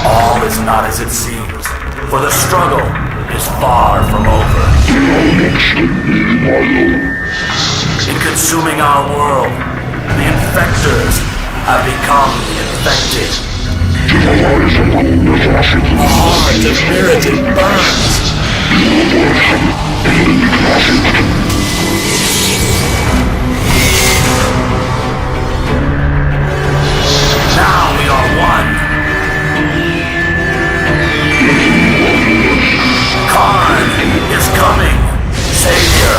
All is not as it seems, for the struggle is far from over. In consuming our world, the infectors have become the infected. The heart of Mirrodin burns. Now we are one. Khan is coming, Savior.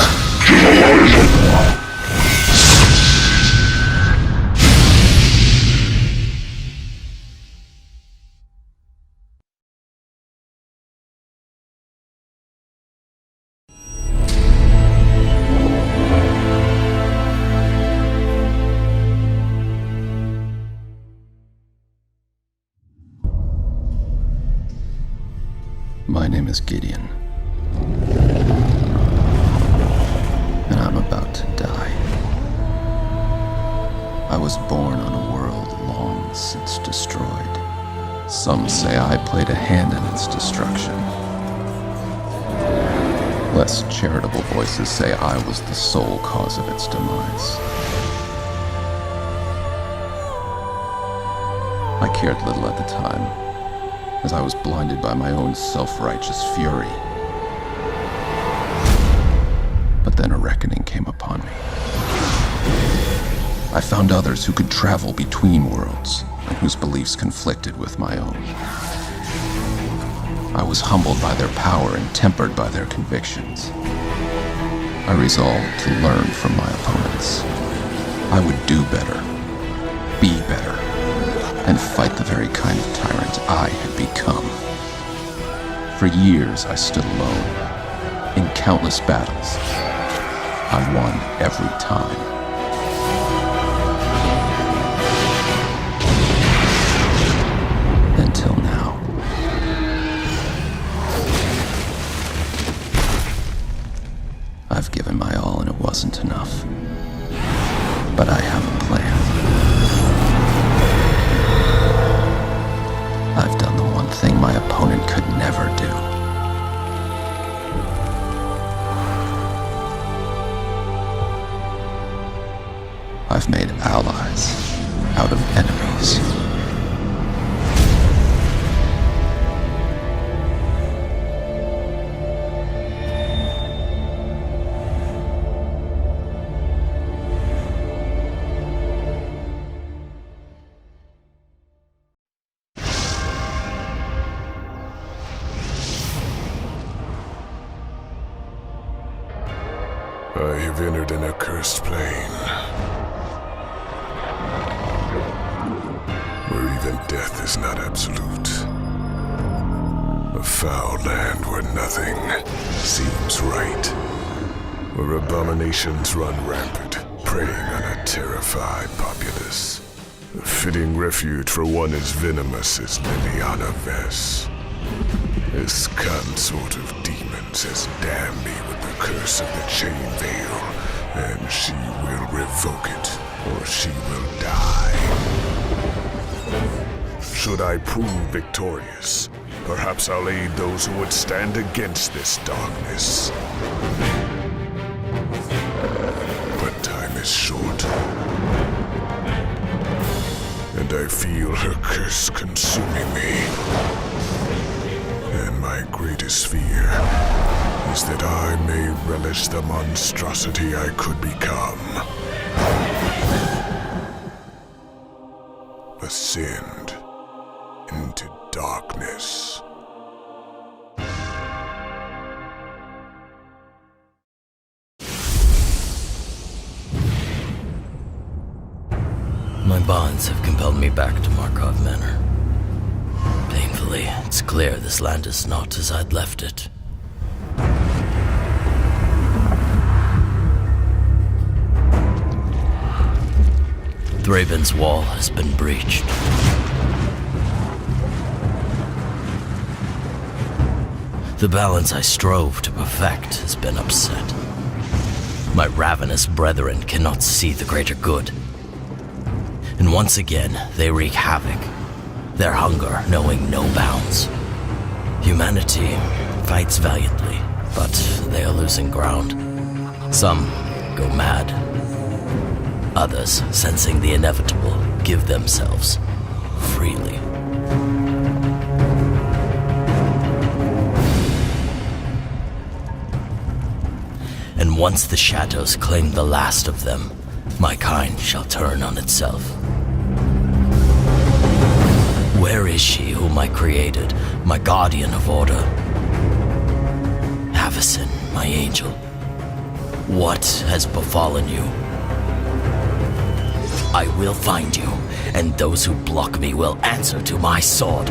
My name is Gideon, and I'm about to die. I was born on a world long since destroyed. Some say I played a hand in its destruction. Less charitable voices say I was the sole cause of its demise. I cared little at the time, as I was blinded by my own self-righteous fury. But then a reckoning came upon me. I found others who could travel between worlds, and whose beliefs conflicted with my own. I was humbled by their power and tempered by their convictions. I resolved to learn from my opponents. I would do better, be better, and fight the very kind of tyrant I had become. For years I stood alone, in countless battles. I won every time. Until now. I've given my all and it wasn't enough. But I have a plan. I've done the one thing my opponent could never do. I've made allies out of enemies. I have entered an accursed plane, where even death is not absolute. A foul land where nothing seems right, where abominations run rampant, preying on a terrified populace. A fitting refuge for one as venomous as Liliana Vess. This consort of demons has damned me with the curse of the Chain Veil, and she will revoke it, or she will die. Should I prove victorious, perhaps I'll aid those who would stand against this darkness. But time is short, and I feel her curse consuming me. And my greatest fear is that I may relish the monstrosity I could become. ascend into darkness. My bonds have compelled me back to Markov Manor. Painfully, it's clear this land is not as I'd left it. Thraben's wall has been breached. The balance I strove to perfect has been upset. My ravenous brethren cannot see the greater good. And once again, they wreak havoc, their hunger knowing no bounds. Humanity fights valiantly, but they are losing ground. Some go mad. Others, sensing the inevitable, give themselves freely. And once the shadows claim the last of them, my kind shall turn on itself. Where is she whom I created, my guardian of order? Avacyn, my angel, what has befallen you? I will find you, and those who block me will answer to my sword.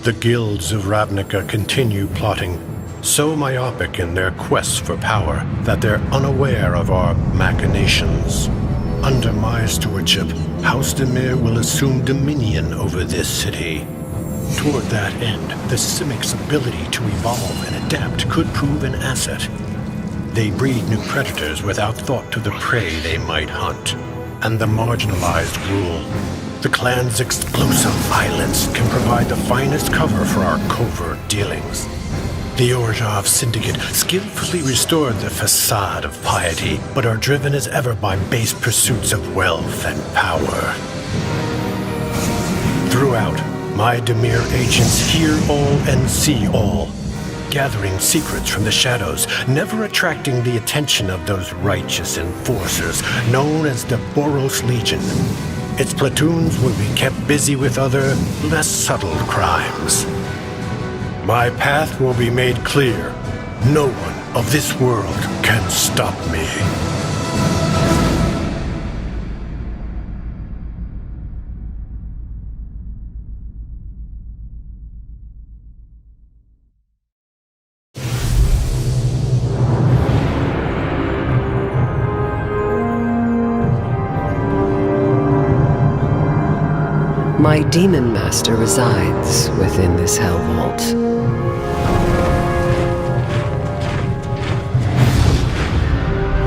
The guilds of Ravnica continue plotting, so myopic in their quest for power that they're unaware of our machinations. Under my stewardship, House Demir will assume dominion over this city. Toward that end, the Simic's ability to evolve and adapt could prove an asset. They breed new predators without thought to the prey they might hunt, and the marginalized rule. The clan's explosive violence can provide the finest cover for our covert dealings. The Orzhov Syndicate skillfully restored the facade of piety, but are driven as ever by base pursuits of wealth and power. Throughout, my Demir agents hear all and see all, gathering secrets from the shadows, never attracting the attention of those righteous enforcers known as the Boros Legion. Its platoons will be kept busy with other, less subtle crimes. My path will be made clear. No one of this world can stop me. My demon master resides within this hell vault.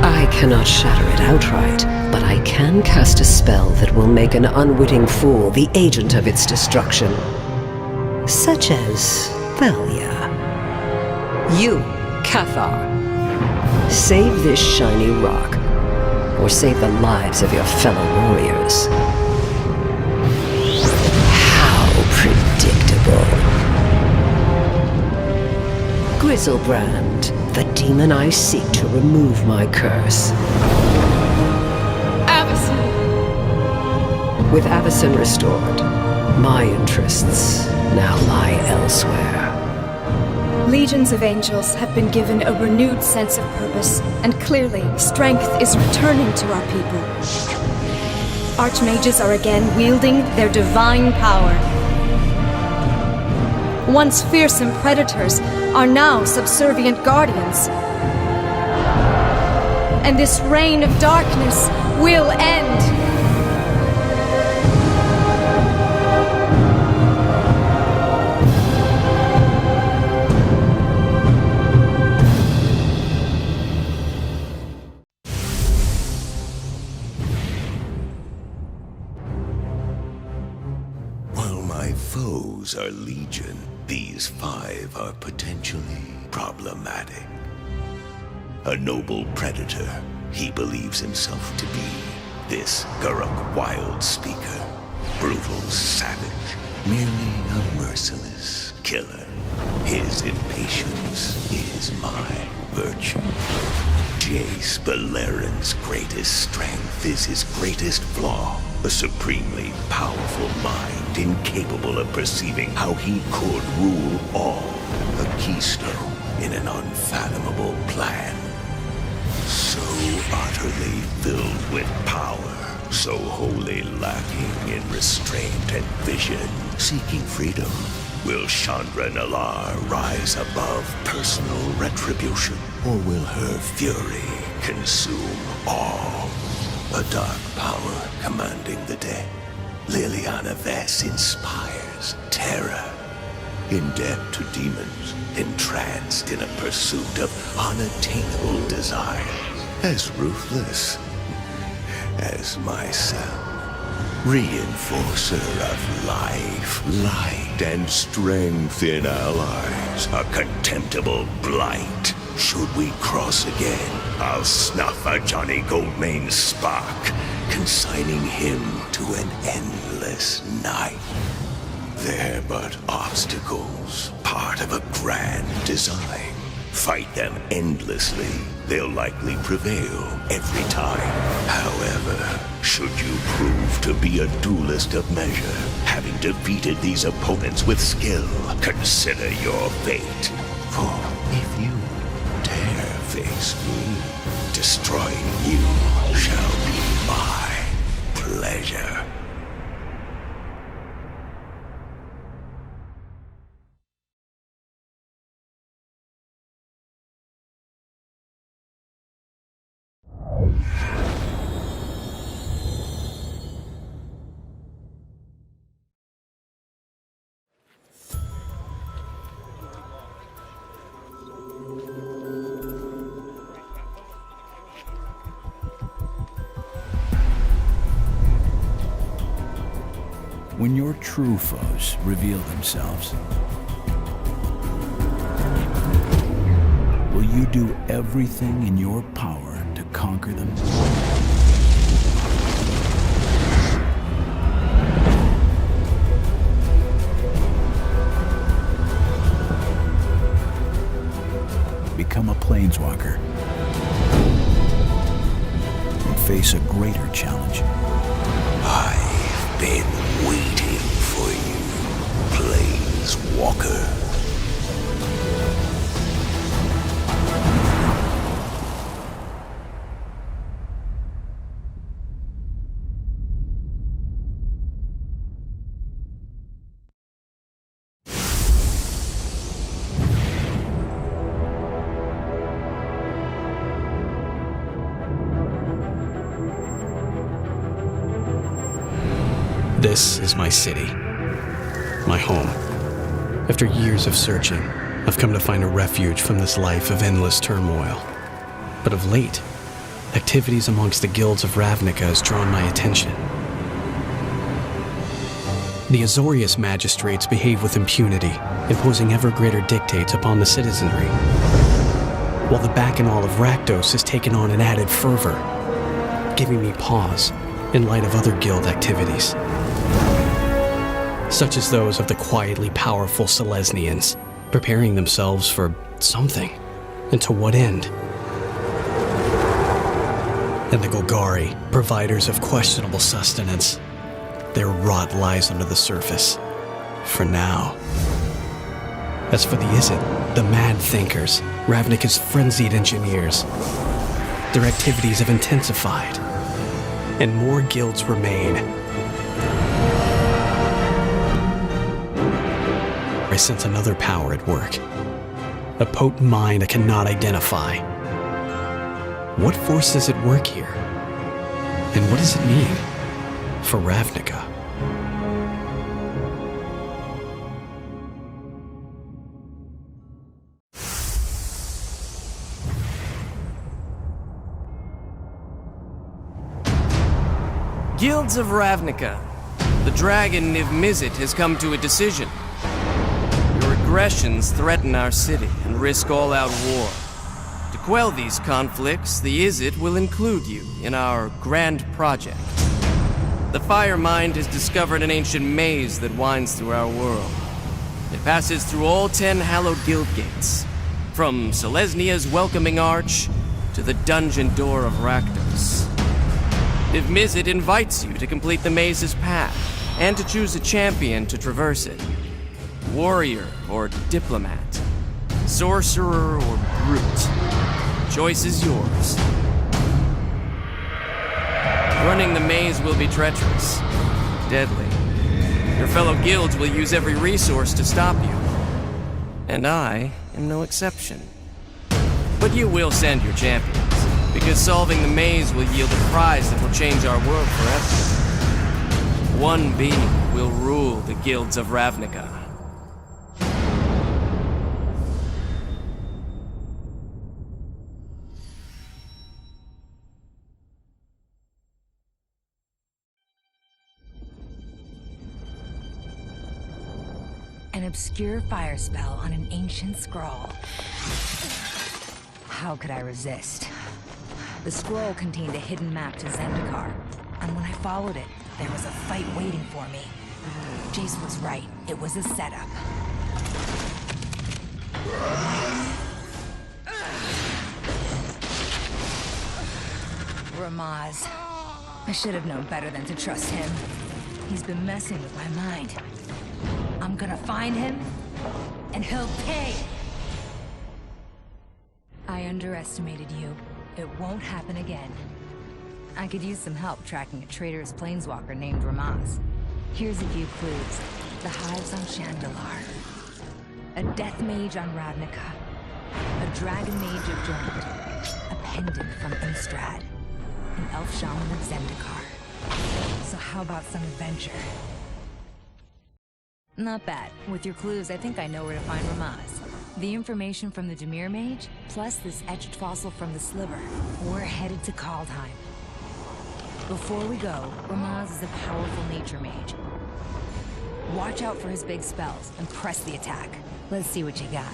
I cannot shatter it outright, but I can cast a spell that will make an unwitting fool the agent of its destruction. Such as Thalia. You, Cathar. Save this shiny rock, or save the lives of your fellow warriors. Predictable. Grizzlebrand, the demon I seek to remove my curse. Avacyn! With Avacyn Restored, my interests now lie elsewhere. Legions of angels have been given a renewed sense of purpose, and clearly, strength is returning to our people. Archmages are again wielding their divine power. Once fearsome predators are now subservient guardians. And this reign of darkness will end. While my foes are legion, these 5 are potentially problematic. A noble predator, he believes himself to be. This Garruk wild speaker, brutal savage, merely a merciless killer. His impatience is my virtue. Jace Beleren's greatest strength is his greatest flaw. A supremely powerful mind incapable of perceiving how he could rule all. A keystone in an unfathomable plan. So utterly filled with power, so wholly lacking in restraint and vision. Seeking freedom, will Chandra rise above personal retribution? Or will her fury consume all? A dark power commanding the dead. Liliana inspires terror. Indebted to demons, entranced in a pursuit of unattainable desires. As ruthless as myself. Reinforcer of life, light, and strength in allies. A contemptible blight. Should we cross again, I'll snuff a Johnny Goldmane's spark, consigning him to an endless night. They're but obstacles, part of a grand design. Fight them endlessly, they'll likely prevail every time. However, should you prove to be a duelist of measure, having defeated these opponents with skill, consider your fate. For if you dare face me, destroying you shall be my pleasure. When your true foes reveal themselves, will you do everything in your power to conquer them? Become a planeswalker and face a greater challenge. I've been waiting for you, Planeswalker. This is my city, my home. After years of searching, I've come to find a refuge from this life of endless turmoil. But of late, activities amongst the guilds of Ravnica has drawn my attention. The Azorius magistrates behave with impunity, imposing ever greater dictates upon the citizenry, while the Bacchanal of Rakdos has taken on an added fervor, giving me pause in light of other guild activities, such as those of the quietly powerful Selesnians, preparing themselves for something, and to what end? And the Golgari, providers of questionable sustenance. Their rot lies under the surface, for now. As for the Izzet, the mad thinkers, Ravnica's frenzied engineers, their activities have intensified, and more guilds remain. I sense another power at work, a potent mind I cannot identify. What force is at work here? And what does it mean for Ravnica? Guilds of Ravnica. The dragon Niv Mizzet has come to a decision. Your aggressions threaten our city and risk all-out war. To quell these conflicts, the Izzet will include you in our grand project. The Fire Mind has discovered an ancient maze that winds through our world. It passes through all 10 hallowed guild gates, from Selesnia's welcoming arch to the dungeon door of Rakdos. Niv Mizzet invites you to complete the maze's path, and to choose a champion to traverse it. Warrior or diplomat, sorcerer or brute. Choice is yours. Running the maze will be treacherous, deadly. Your fellow guilds will use every resource to stop you. And I am no exception. But you will send your champions, because solving the maze will yield a prize that will change our world forever. One being will rule the guilds of Ravnica. An obscure fire spell on an ancient scroll. How could I resist? The scroll contained a hidden map to Zendikar, and when I followed it, there was a fight waiting for me. Jace was right. It was a setup. Ramaz. I should have known better than to trust him. He's been messing with my mind. I'm gonna find him, and he'll pay! I underestimated you. It won't happen again. I could use some help tracking a traitorous planeswalker named Ramaz. Here's a few clues. The hives on Chandalar. A death mage on Ravnica. A dragon mage of Jormungandr. A pendant from Innistrad. An elf shaman of Zendikar. So how about some adventure? Not bad. With your clues, I think I know where to find Ramaz. The information from the Dimir Mage, plus this etched fossil from the Sliver. We're headed to Kaldheim. Before we go, Ramaz is a powerful nature mage. Watch out for his big spells and press the attack. Let's see what you got.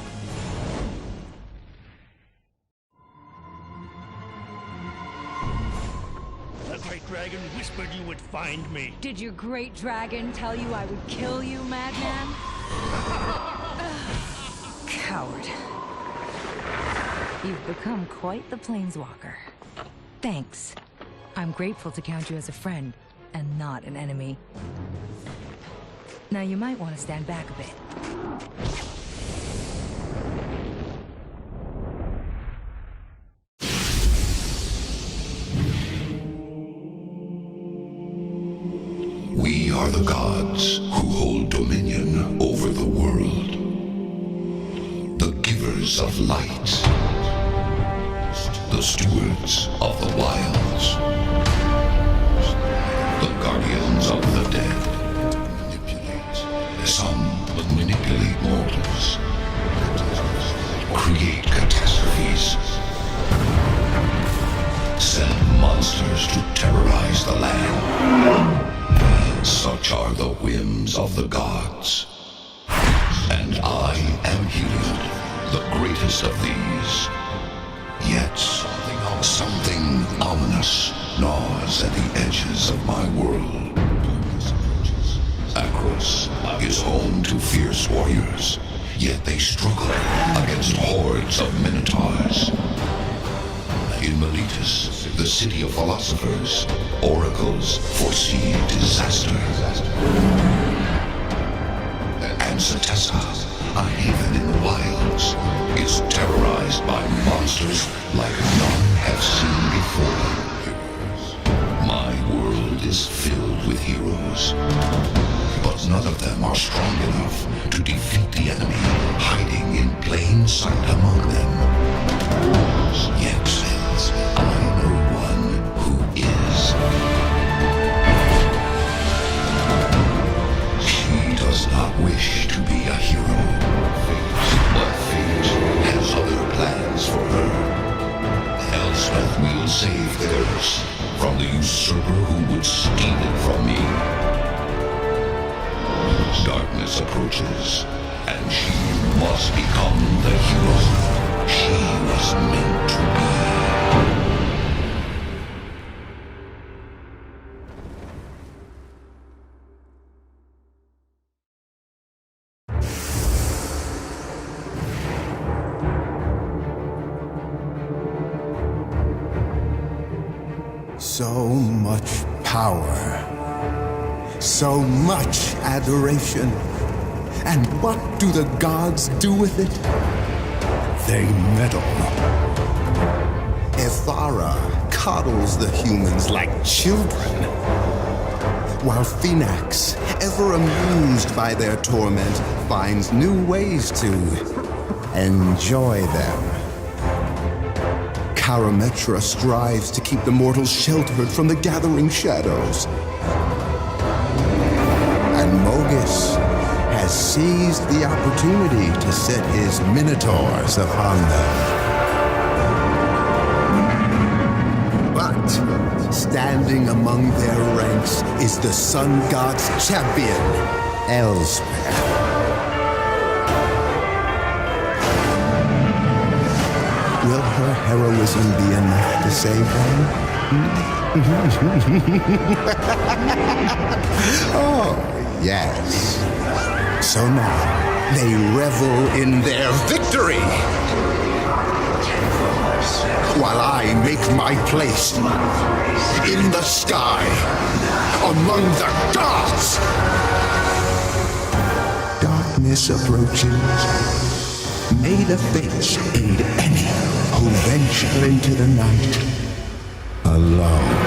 The great dragon whispered you would find me. Did your great dragon tell you I would kill you, madman? Coward. You've become quite the planeswalker. Thanks. I'm grateful to count you as a friend, and not an enemy. Now you might want to stand back a bit. We are the gods who hold dominion over the world. The givers of light. The stewards of the wilds. The guardians of the dead. Some manipulate mortals. Create catastrophes. Send monsters to terrorize the land. Such are the whims of the gods. And I am Heliod, the greatest of these. Yet something ominous gnaws at the edges of my world. Akros is home to fierce warriors, yet they struggle against hordes of minotaurs. In Meletus, the city of philosophers, oracles foresee disaster. And Satessa, a haven in the wilds, is terrorized by monsters like none have seen before. My world is filled with heroes, but none of them are strong enough to defeat the enemy hiding in plain sight among them. Yet, I know one who is. She does not wish to be a hero, but fate has other plans for her. Elspeth will save Theros from the usurper who would steal it from me. Darkness approaches, and she must become the hero she was meant to be. So much power. So much adoration. And what do the gods do with it? They meddle. Ithara coddles the humans like children, while Phoenix, ever amused by their torment, finds new ways to enjoy them. Karametra strives to keep the mortals sheltered from the gathering shadows. And Mogis has seized the opportunity to set his minotaurs upon them. But standing among their ranks is the sun god's champion, Elspeth. Will her heroism be enough to save them? Oh, yes. So now, they revel in their victory! While I make my place in the sky, among the gods! Darkness approaches. May the fates aid any who venture into the night alone.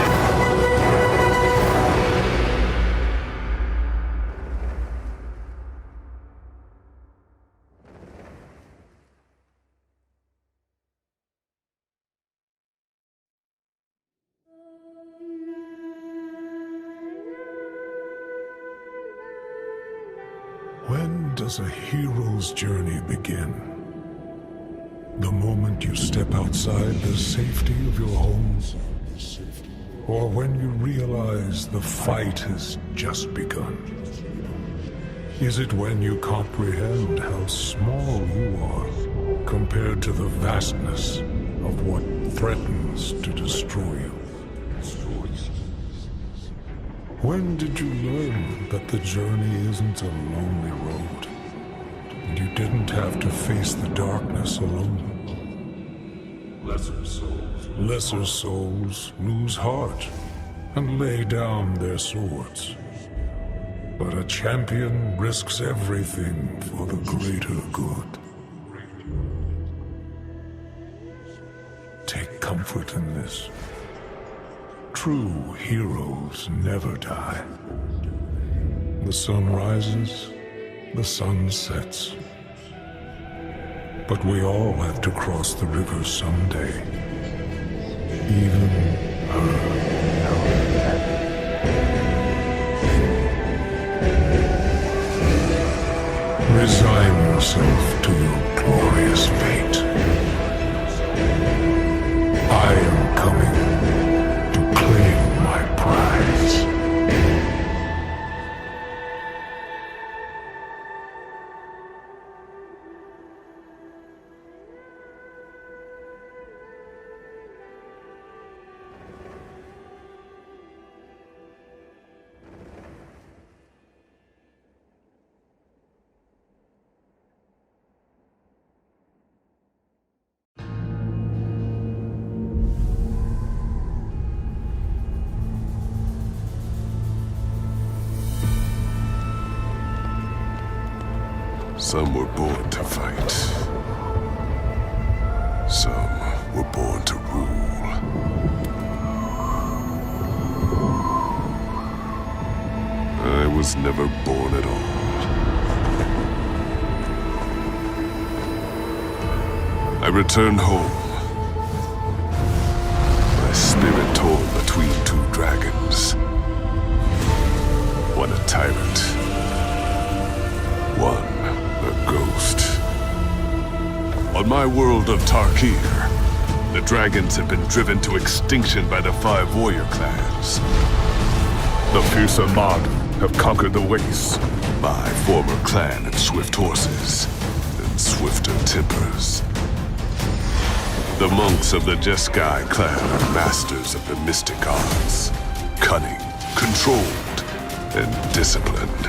When does a hero's journey begin? The moment you step outside the safety of your home? Or when you realize the fight has just begun? Is it when you comprehend how small you are compared to the vastness of what threatens to destroy you? When did you learn that the journey isn't a lonely road? And you didn't have to face the darkness alone? Lesser souls lose heart and lay down their swords. But a champion risks everything for the greater good. Take comfort in this. True heroes never die. The sun rises, the sun sets. But we all have to cross the river someday. Even her. Resign yourself to your glorious fate. I am coming to claim my prize. Some were born to fight. Some were born to rule. I was never born at all. I returned home. My spirit torn between two dragons. One a tyrant. One a ghost. On my world of Tarkir, the dragons have been driven to extinction by the 5 warrior clans. The fierce Armada have conquered the wastes. My former clan of swift horses and swifter tempers. The monks of the Jeskai clan are masters of the mystic arts. Cunning, controlled, and disciplined.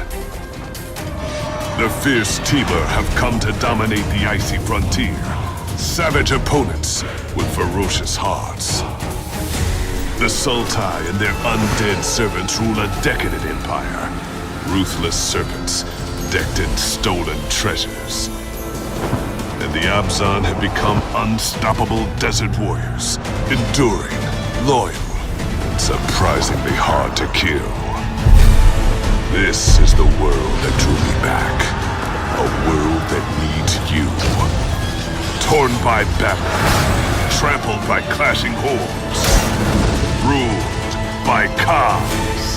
The fierce Tiber have come to dominate the icy frontier. Savage opponents with ferocious hearts. The Sultai and their undead servants rule a decadent empire. Ruthless serpents, decked in stolen treasures. And the Abzan have become unstoppable desert warriors, enduring, loyal, and surprisingly hard to kill. This is the world that drew me back. A world that needs you. Torn by battle, trampled by clashing hordes, ruled by Khans.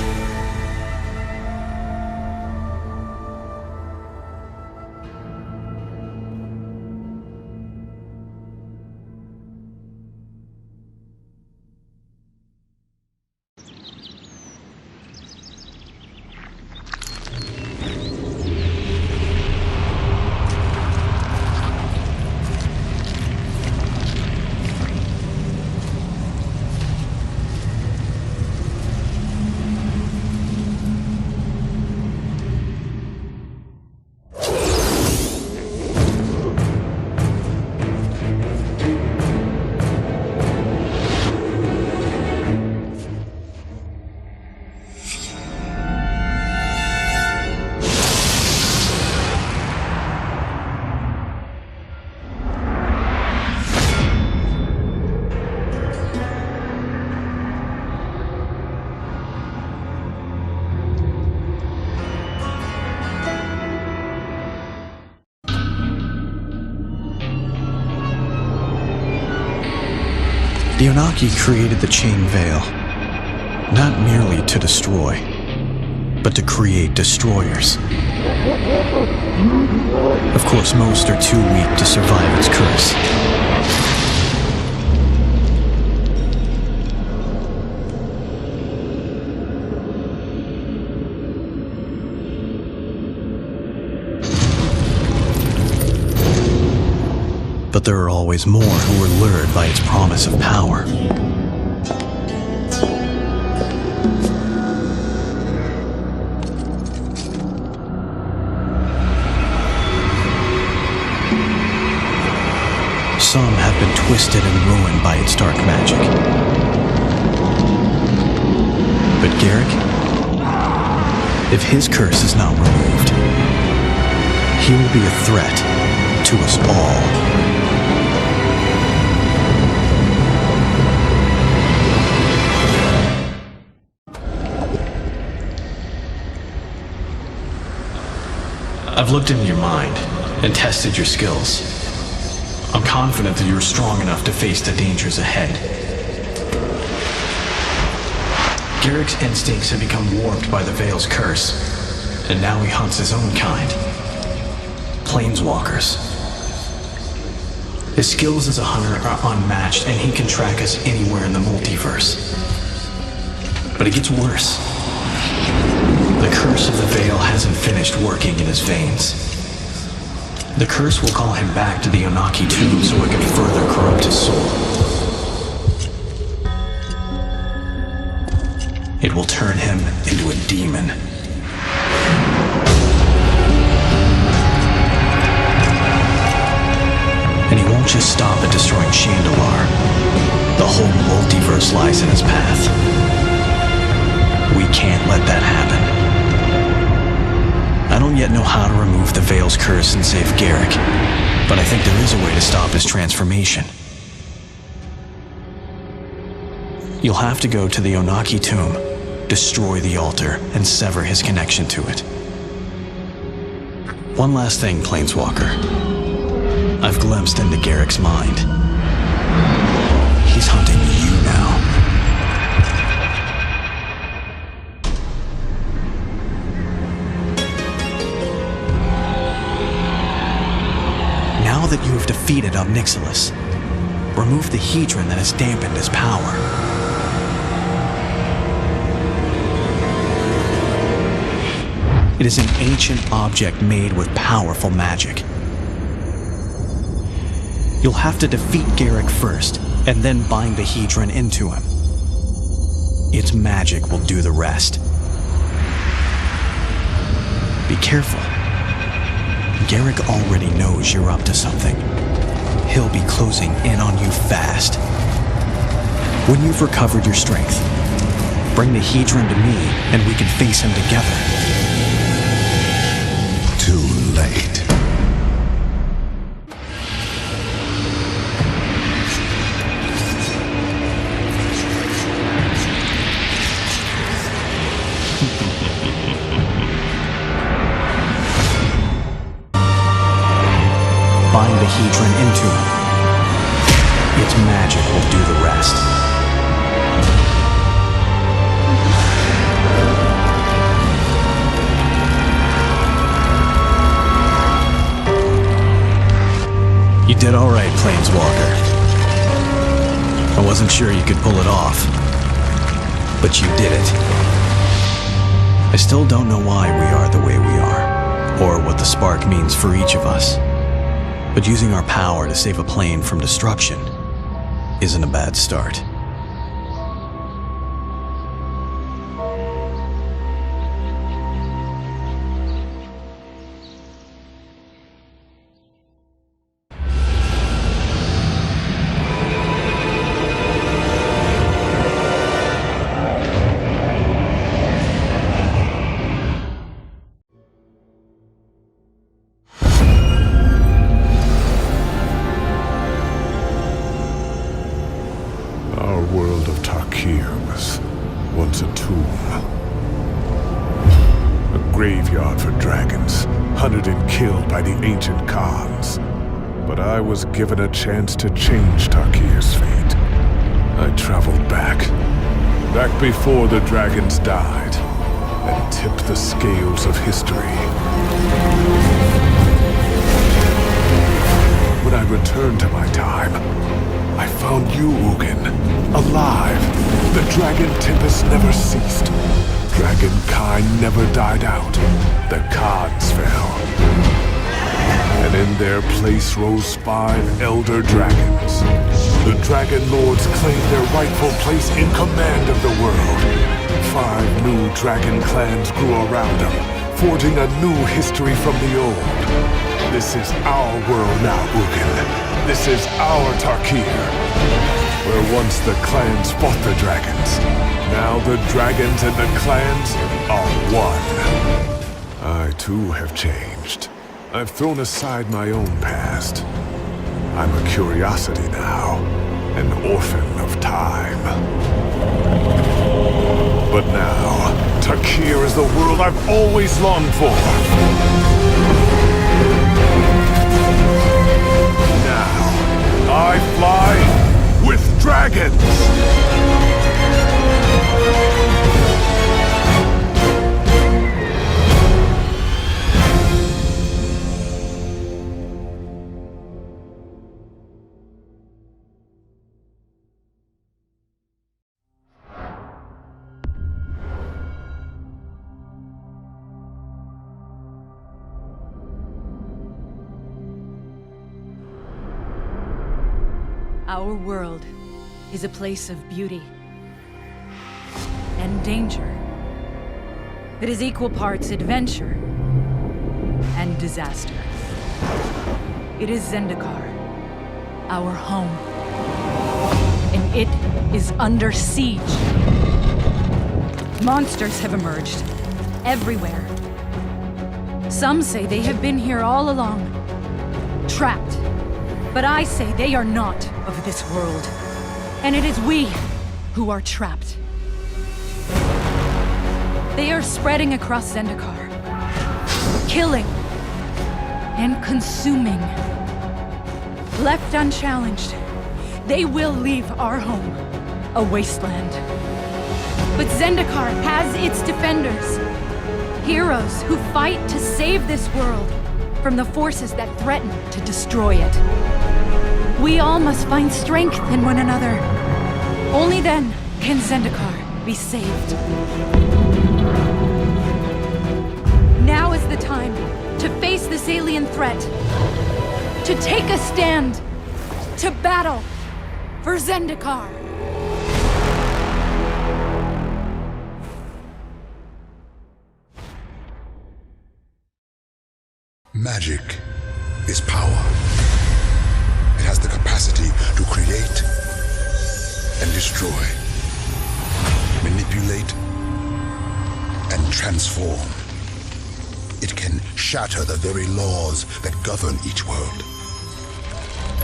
The Onaki created the Chain Veil, not merely to destroy, but to create destroyers. Of course, most are too weak to survive its curse. But there are always more who are lured by its promise of power. Some have been twisted and ruined by its dark magic. But Garruk, if his curse is not removed, he will be a threat to us all. I've looked into your mind and tested your skills. I'm confident that you're strong enough to face the dangers ahead. Garruk's instincts have become warped by the Veil's curse, and now he hunts his own kind. Planeswalkers. His skills as a hunter are unmatched, and he can track us anywhere in the multiverse. But it gets worse. The curse of the Veil hasn't finished working in his veins. The curse will call him back to the Onaki tomb so it can further corrupt his soul. It will turn him into a demon. And he won't just stop at destroying Shandalar. The whole multiverse lies in his path. We can't let that happen. I don't yet know how to remove the Veil's curse and save Garruk, but I think there is a way to stop his transformation. You'll have to go to the Onaki tomb, destroy the altar, and sever his connection to it. One last thing, Planeswalker. I've glimpsed into Garruk's mind. He's hunting you now. Now that you have defeated Omnixilis, remove the Hedron that has dampened his power. It is an ancient object made with powerful magic. You'll have to defeat Garruk first, and then bind the Hedron into him. Its magic will do the rest. Be careful. Garruk already knows you're up to something. He'll be closing in on you fast. When you've recovered your strength, bring the Hedron to me and we can face him together. Too late. Bind the Hedron into him. Its magic will do the rest. You did all right, Planeswalker. I wasn't sure you could pull it off, but you did it. I still don't know why we are the way we are, or what the spark means for each of us. But using our power to save a plane from destruction isn't a bad start. Ancient Khans, but I was given a chance to change Tarkir's fate. I traveled back before the dragons died, and tipped the scales of history. When I returned to my time, I found you, Ugin, alive. The dragon tempest never ceased. Dragonkind never died out. The Khans fell. And in their place rose 5 elder dragons. The Dragon Lords claimed their rightful place in command of the world. 5 new dragon clans grew around them, forging a new history from the old. This is our world now, Ugin. This is our Tarkir. Where once the clans fought the dragons, now the dragons and the clans are one. I too have changed. I've thrown aside my own past. I'm a curiosity now, an orphan of time. But now, Tarkir is the world I've always longed for. Now, I fly with dragons! Our world is a place of beauty and danger. It is equal parts adventure and disaster. It is Zendikar, our home, and it is under siege. Monsters have emerged everywhere. Some say they have been here all along, trapped. But I say they are not of this world, and it is we who are trapped. They are spreading across Zendikar, killing and consuming. Left unchallenged, they will leave our home a wasteland. But Zendikar has its defenders, heroes who fight to save this world from the forces that threaten to destroy it. We all must find strength in one another. Only then can Zendikar be saved. Now is the time to face this alien threat, to take a stand, to battle for Zendikar. Magic is power. It has the capacity to create and destroy, manipulate and transform. It can shatter the very laws that govern each world.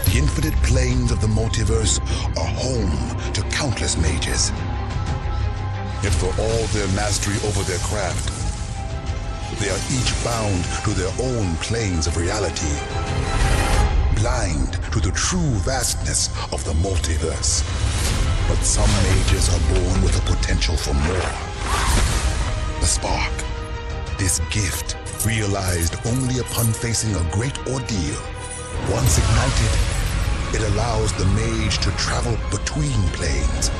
The infinite planes of the multiverse are home to countless mages. Yet for all their mastery over their craft, they are each bound to their own planes of reality, blind to the true vastness of the multiverse. But some mages are born with a potential for more. The spark, this gift, realized only upon facing a great ordeal. Once ignited, it allows the mage to travel between planes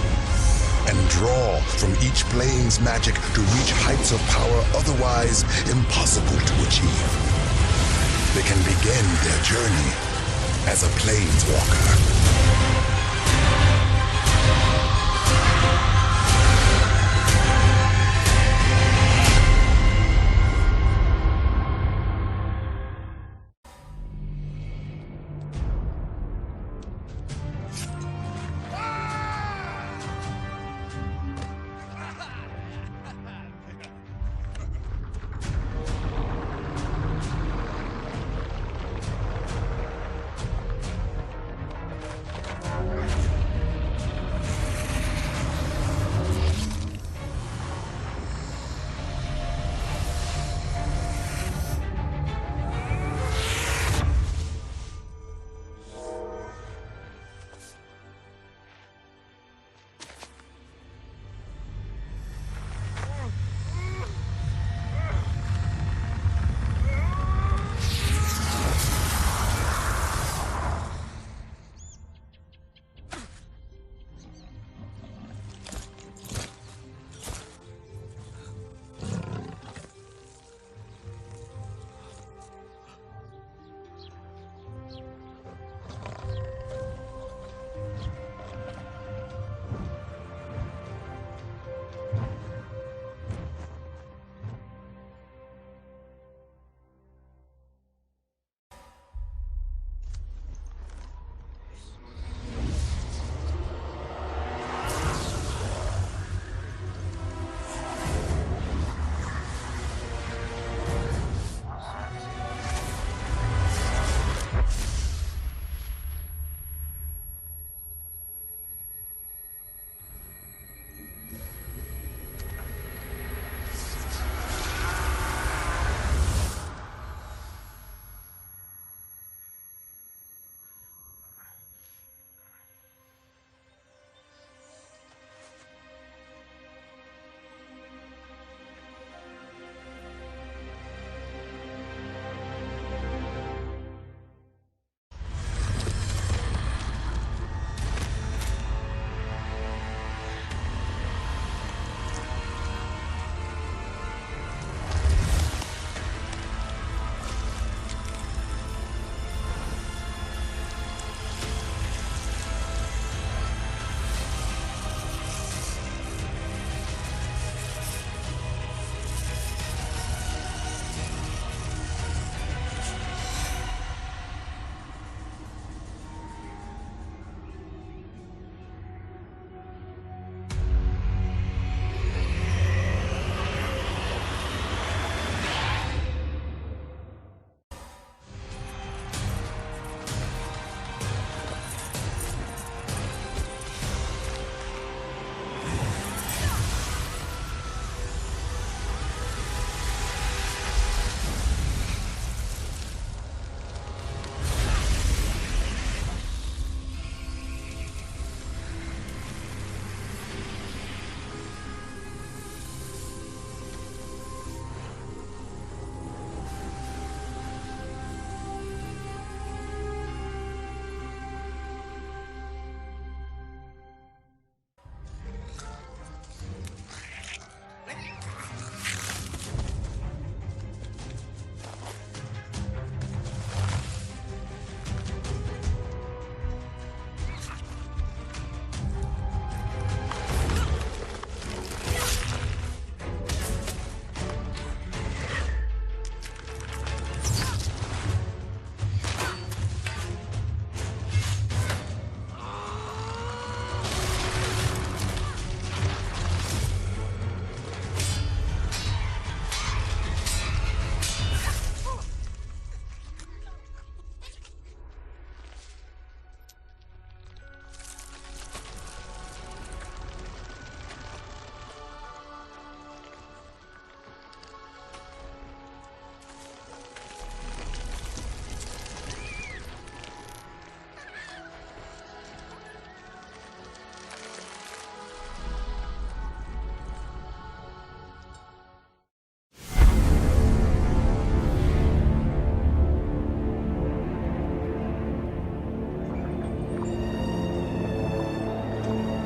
and draw from each plane's magic to reach heights of power otherwise impossible to achieve. They can begin their journey as a planeswalker.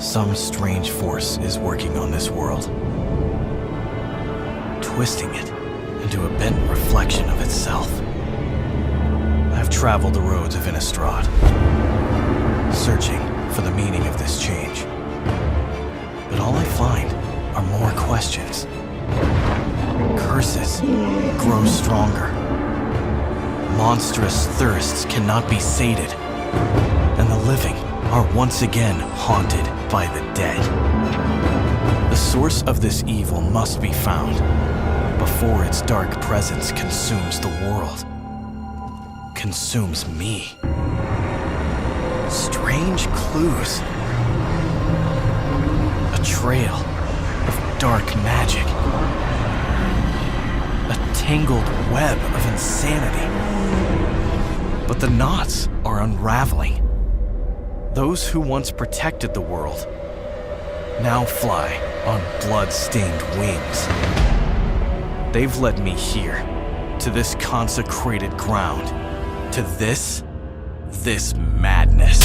Some strange force is working on this world, twisting it into a bent reflection of itself. I've traveled the roads of Innistrad, searching for the meaning of this change. But all I find are more questions. Curses grow stronger. Monstrous thirsts cannot be sated, and the living are once again haunted by the dead. The source of this evil must be found before its dark presence consumes the world. Consumes me. Strange clues. A trail of dark magic. A tangled web of insanity. But the knots are unraveling. Those who once protected the world now fly on blood-stained wings. They've led me here, to this consecrated ground, to this madness.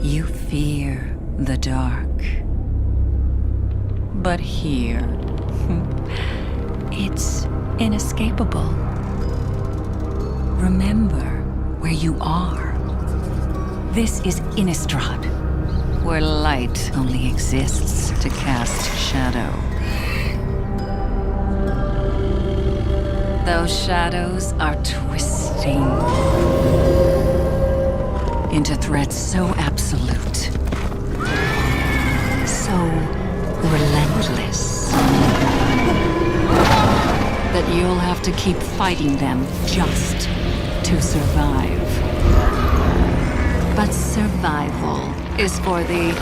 You fear the dark. But here, it's inescapable. Remember where you are. This is Innistrad, where light only exists to cast shadow. Those shadows are twisting into threats so absolute, so relentless, that you'll have to keep fighting them just to survive. But survival is for the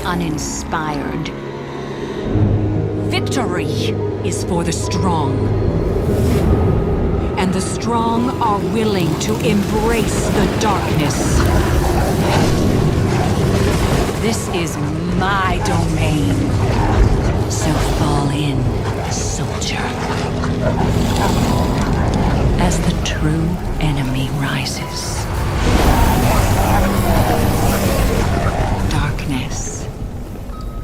uninspired. Victory is for the strong. And the strong are willing to embrace the darkness. This is my domain. So fall in, soldier. As the true enemy rises. Darkness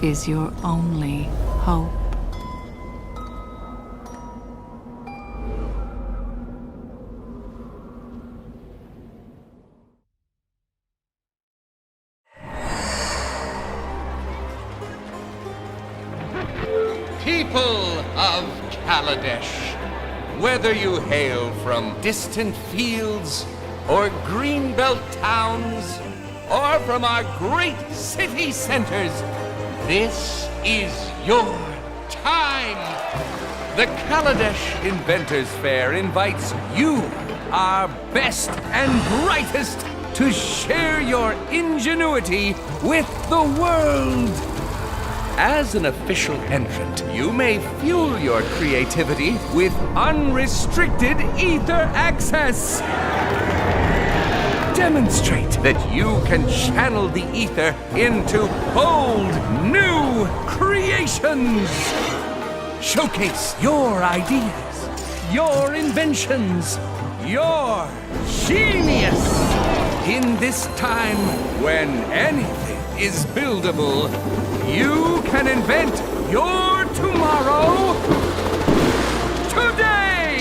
is your only hope. People of Kaladesh, whether you hail from distant fields or greenbelt towns or from our great city centers, this is your time. The Kaladesh Inventors Fair invites you, our best and brightest, to share your ingenuity with the world. As an official entrant, you may fuel your creativity with unrestricted Aether access. Demonstrate that you can channel the Aether into bold, new creations. Showcase your ideas, your inventions, your genius. In this time when anything is buildable, you can invent your tomorrow today!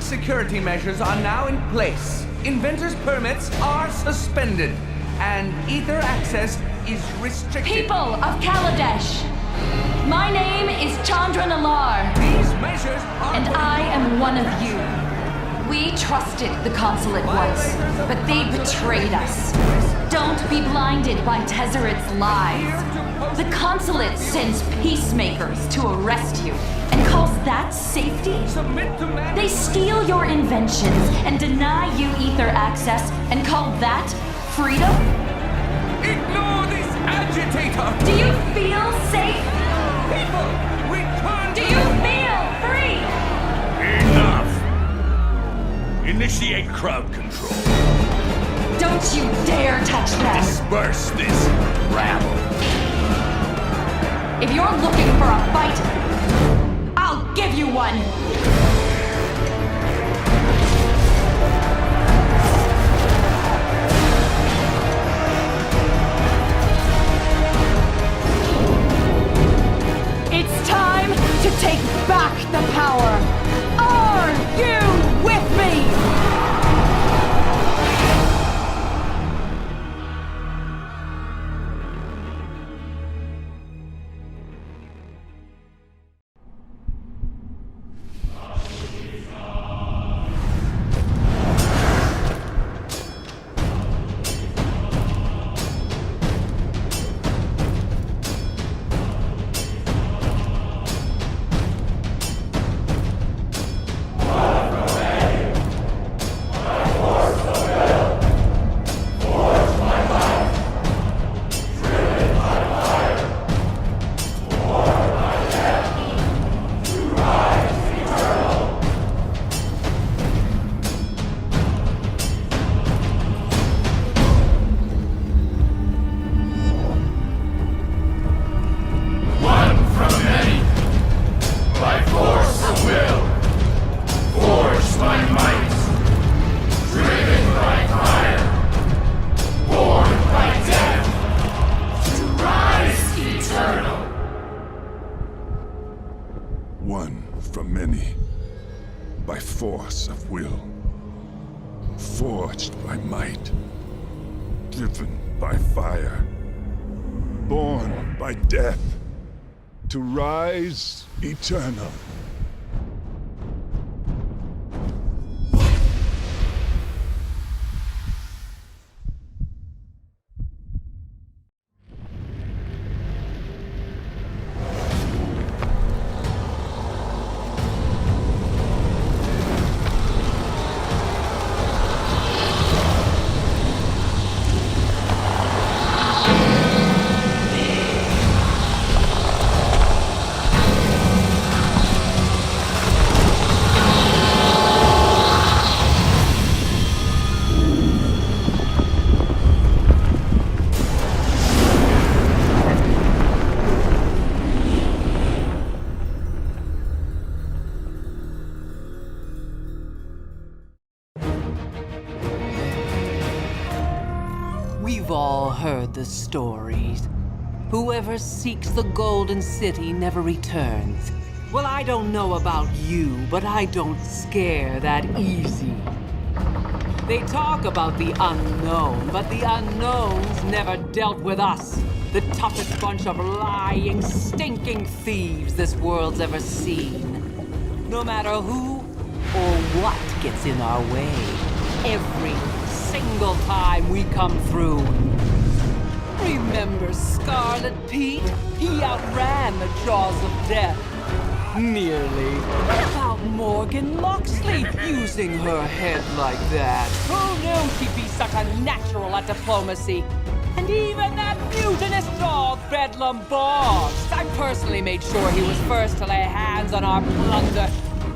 Security measures are now in place. Inventors' permits are suspended, and Aether access is restricted. People of Kaladesh! My name is Chandra These measures are... and I am one of you. We trusted the consulate once, but they betrayed us. Don't be blinded by Tezzeret's lies. The consulate sends peacemakers to arrest you and calls that safety? They steal your inventions and deny you Aether access and call that freedom? Ignore this agitator! Do you feel safe? people, return Do you feel free? Enough! Initiate crowd control. Don't you dare touch them! Disperse this rabble. If you're looking for a fight, I'll give you one! It's time to take back the power! Are you with me? To rise eternal. We've all heard the stories. Whoever seeks the Golden City never returns. Well, I don't know about you, but I don't scare that easy. They talk about the unknown, but the unknowns never dealt with us. The toughest bunch of lying, stinking thieves this world's ever seen. No matter who or what gets in our way, every single time we come through. Remember Scarlet Pete? He outran the jaws of death. Nearly. What about Morgan Loxley using her head like that? Who knew she'd be such a natural at diplomacy? And even that mutinous dog, Bedlam Boggs. I personally made sure he was first to lay hands on our plunder.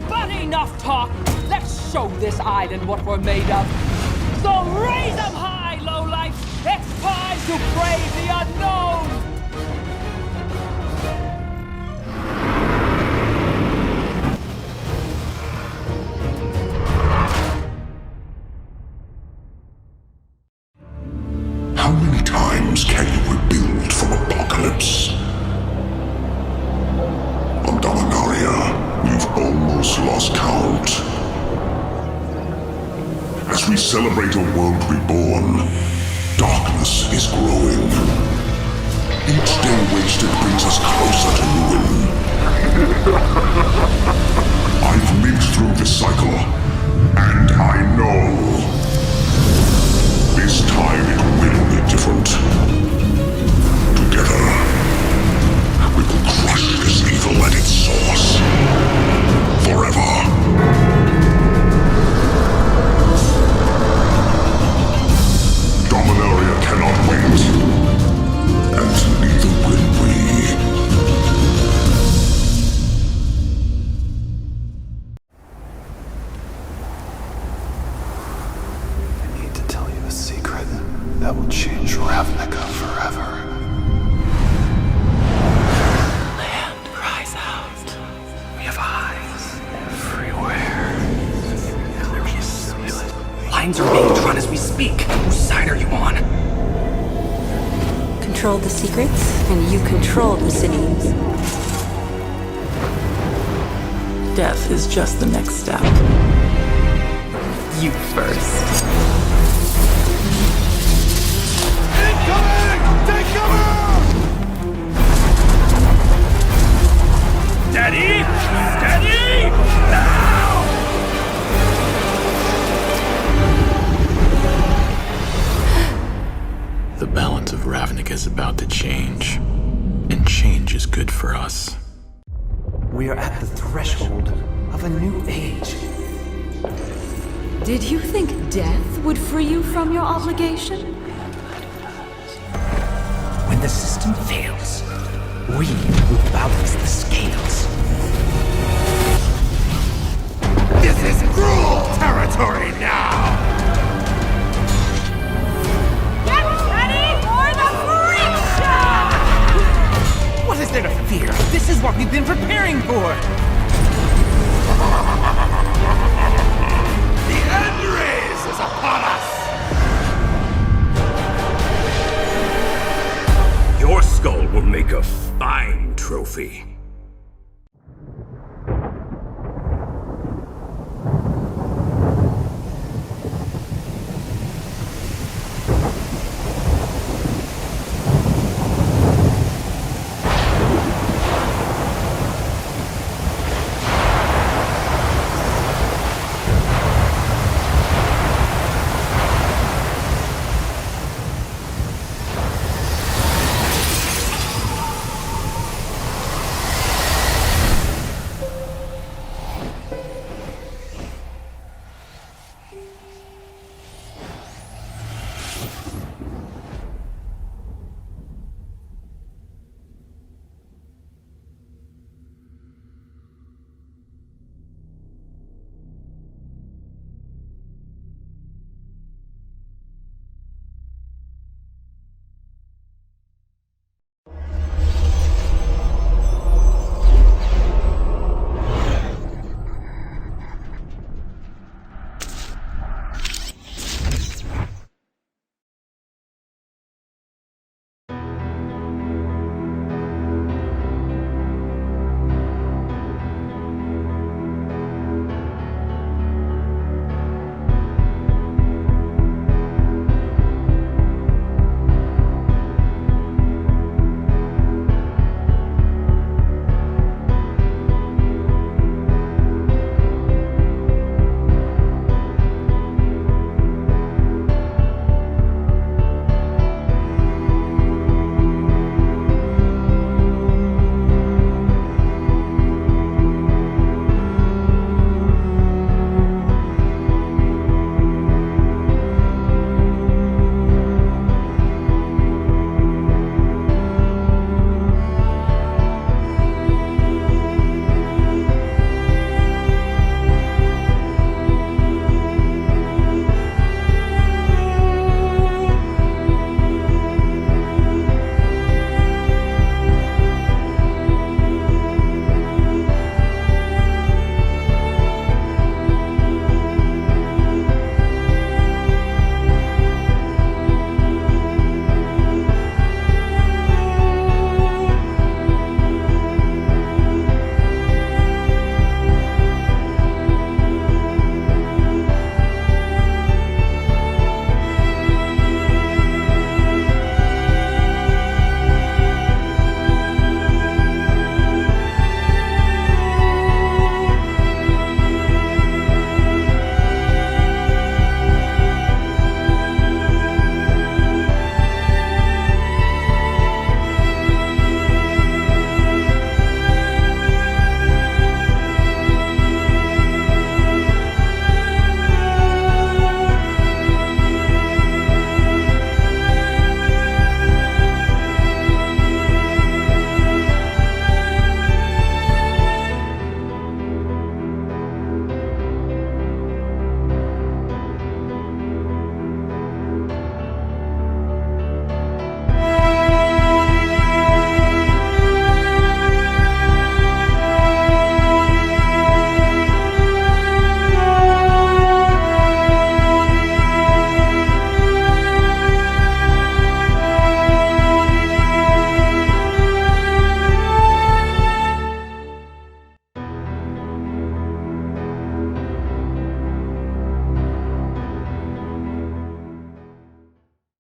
But enough talk. Let's show this island what we're made of. So raise them high, lowlife! It's time to brave the unknown! How many times can you rebuild from apocalypse? On Dominaria, we've almost lost count. As we celebrate a world reborn, darkness is growing. Each day wasted brings us closer to ruin. I've lived through this cycle, and I know this time it will be different. Together, we will crush this evil at its source. Forever. Dominaria cannot wait, and neither will we. that will change Ravnica forever. Land cries out. We have eyes everywhere. There is split. Lines are being drawn as we speak. Whose side are you on? Control the secrets, and you control the cities. Death is just the next step. You first. Incoming! Take cover! Steady! Steady! Now! The balance of Ravnica is about to change, and change is good for us. We are at the threshold of a new age. Did you think death would free you from your obligation? When the system fails, we will balance the scales. This is cruel territory now! Get ready for the Phyrexia! What is there to fear? This is what we've been preparing for! The end race is upon us! Your skull will make a fine trophy.